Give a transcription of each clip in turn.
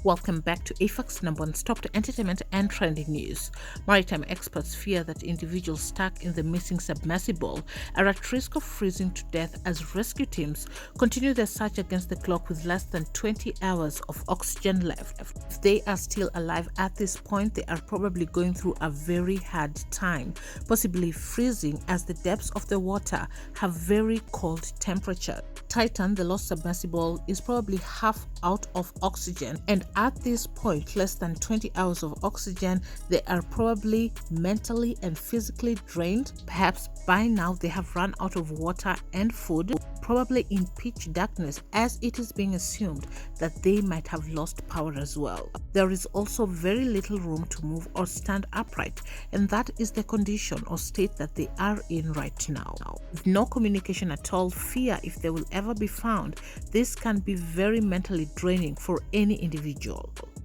Welcome back to AFAX number one stop to entertainment and trending news. Maritime experts fear that individuals stuck in the missing submersible are at risk of freezing to death as rescue teams continue their search against the clock with less than 20 hours of oxygen left. If they are still alive at this point, they are probably going through a very hard time, possibly freezing as the depths of the water have very cold temperature. Titan, the lost submersible, is probably half out of oxygen, and at this point, less than 20 hours of oxygen, they are probably mentally and physically drained. Perhaps by now they have run out of water and food, probably in pitch darkness, as it is being assumed that they might have lost power as well. There is also very little room to move or stand upright, and that is the condition or state that they are in right now. With no communication at all, fear if they will ever be found, this can be very mentally draining for any individual.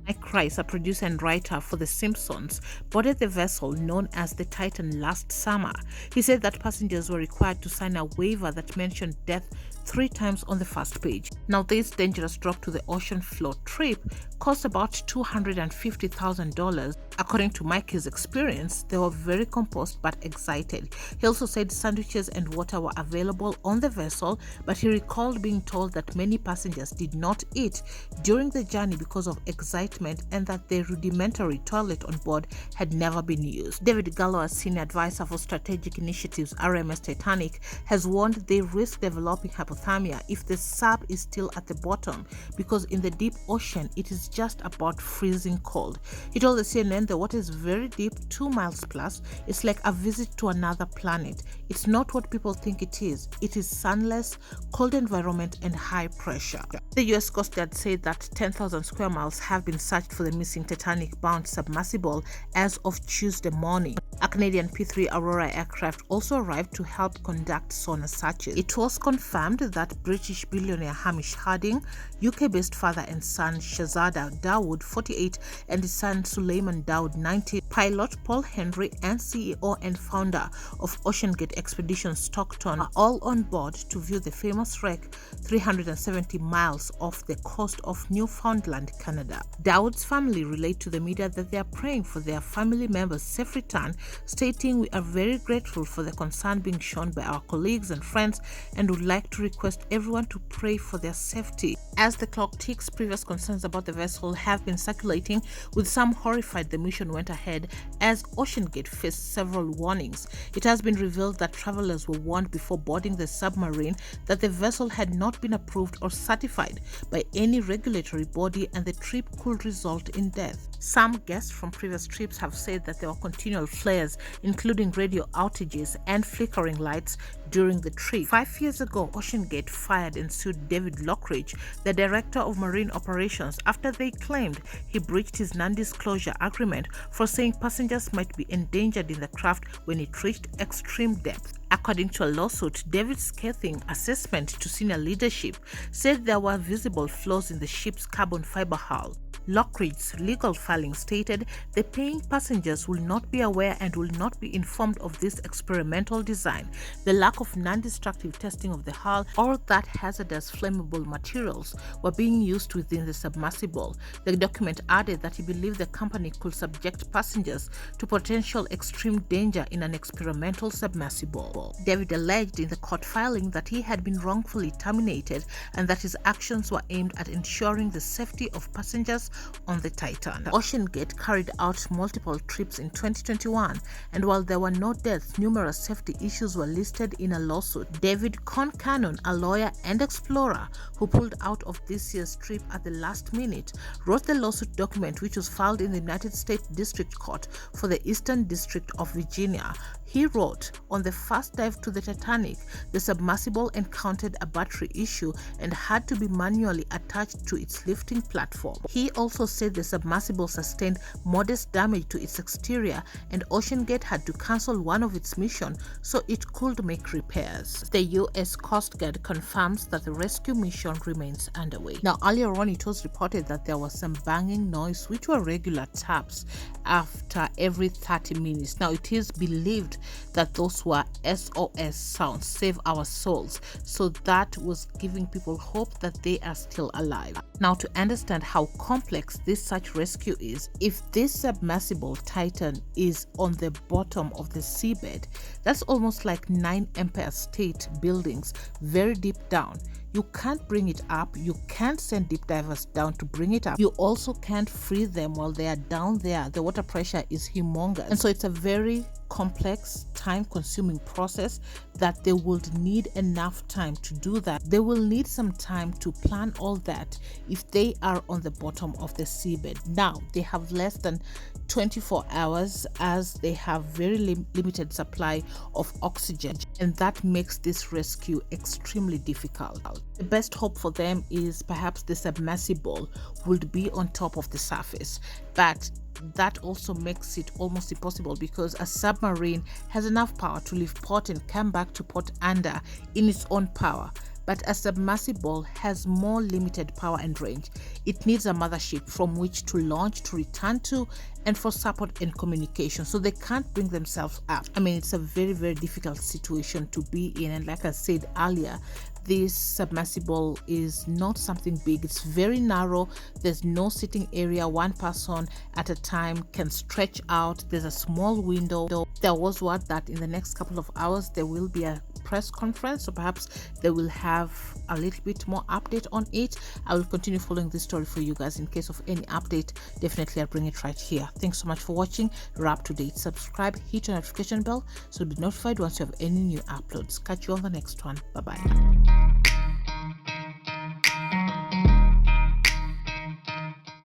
Mike Rice, a producer and writer for The Simpsons, boarded the vessel known as the Titan last summer. He said that passengers were required to sign a waiver that mentioned death 3 times on the first page. Now, this dangerous drop to the ocean floor trip cost about $250,000. According to Mike's experience, they were very composed but excited. He also said sandwiches and water were available on the vessel, but he recalled being told that many passengers did not eat during the journey because of excitement and that the rudimentary toilet on board had never been used. David Gallo, senior advisor for strategic initiatives RMS Titanic, has warned they risk developing hypothermia if the sub is still at the bottom, because in the deep ocean it is just about freezing cold. He told the CNN the water is very deep, 2 miles plus. It's like a visit to another planet. It's not what people think it is. It is sunless, cold environment and high pressure. The US Coast Guard said that 10,000 square miles have been searched for the missing Titanic-bound submersible as of Tuesday morning. A Canadian P-3 Aurora aircraft also arrived to help conduct sonar searches. It was confirmed that British billionaire Hamish Harding, UK-based father and son Shahzada Dawood, 48, and his son Suleiman Dawood, 90, pilot Paul Henry, and CEO and founder of OceanGate Expedition Stockton are all on board to view the famous wreck 370 miles off the coast of Newfoundland, Canada. Dawood's family relayed to the media that they are praying for their family members' safe return, stating, "We are very grateful for the concern being shown by our colleagues and friends and would like to request everyone to pray for their safety." As the clock ticks, previous concerns about the vessel have been circulating, with some horrified the mission went ahead as OceanGate faced several warnings. It has been revealed that travelers were warned before boarding the submarine that the vessel had not been approved or certified by any regulatory body and the trip could result in death. Some guests from previous trips have said that there were continual flares, including radio outages and flickering lights during the trip. 5 years ago, OceanGate fired and sued David Lockridge, the director of marine operations, after they claimed he breached his non-disclosure agreement for saying passengers might be endangered in the craft when it reached extreme depth. According to a lawsuit, David's scathing assessment to senior leadership said there were visible flaws in the ship's carbon fiber hull. Lockridge's legal filing stated the paying passengers will not be aware and will not be informed of this experimental design, the lack of non-destructive testing of the hull, or that hazardous flammable materials were being used within the submersible. The document added that he believed the company could subject passengers to potential extreme danger in an experimental submersible. David alleged in the court filing that he had been wrongfully terminated and that his actions were aimed at ensuring the safety of passengers on the Titan. OceanGate carried out multiple trips in 2021, and while there were no deaths, numerous safety issues were listed in a lawsuit. David Concannon, a lawyer and explorer who pulled out of this year's trip at the last minute, wrote the lawsuit document, which was filed in the United States District Court for the Eastern District of Virginia. He wrote, "On the first dive to the Titanic, the submersible encountered a battery issue and had to be manually attached to its lifting platform." He also said the submersible sustained modest damage to its exterior and OceanGate had to cancel one of its missions so it could make repairs. The US Coast Guard confirms that the rescue mission remains underway. Now, earlier on, it was reported that there was some banging noise, which were regular taps after every 30 minutes. Now, it is believed that those were SOS sounds, save our souls. So that was giving people hope that they are still alive. Now, to understand how complex complex this search rescue is, if this submersible Titan is on the bottom of the seabed, that's almost like 9 Empire State buildings, very deep down. You can't bring it up. You can't send deep divers down to bring it up. You also can't free them while they are down there. The water pressure is humongous. And so it's a very complex, time-consuming process that they would need enough time to do that. They will need some time to plan all that if they are on the bottom of the seabed. Now, they have less than 24 hours as they have very limited supply of oxygen, and that makes this rescue extremely difficult. The best hope for them is perhaps the submersible would be on top of the surface, but that also makes it almost impossible because a submarine has enough power to leave port and come back to port under in its own power. But a submersible has more limited power and range. It needs a mothership from which to launch, to return to, and for support and communication. So they can't bring themselves up. I mean, it's a very, very difficult situation to be in. And like I said earlier, this submersible is not something big. It's very narrow. There's no sitting area. One person at a time can stretch out. There's a small window. There was word that in the next couple of hours there will be a press conference, so perhaps they will have a little bit more update on it. I will continue following this story for you guys. In case of any update, definitely I'll bring it right here. Thanks so much for watching. You're up to date. Subscribe, hit the notification bell so you'll be notified once you have any new uploads. Catch you on the next one. Bye bye.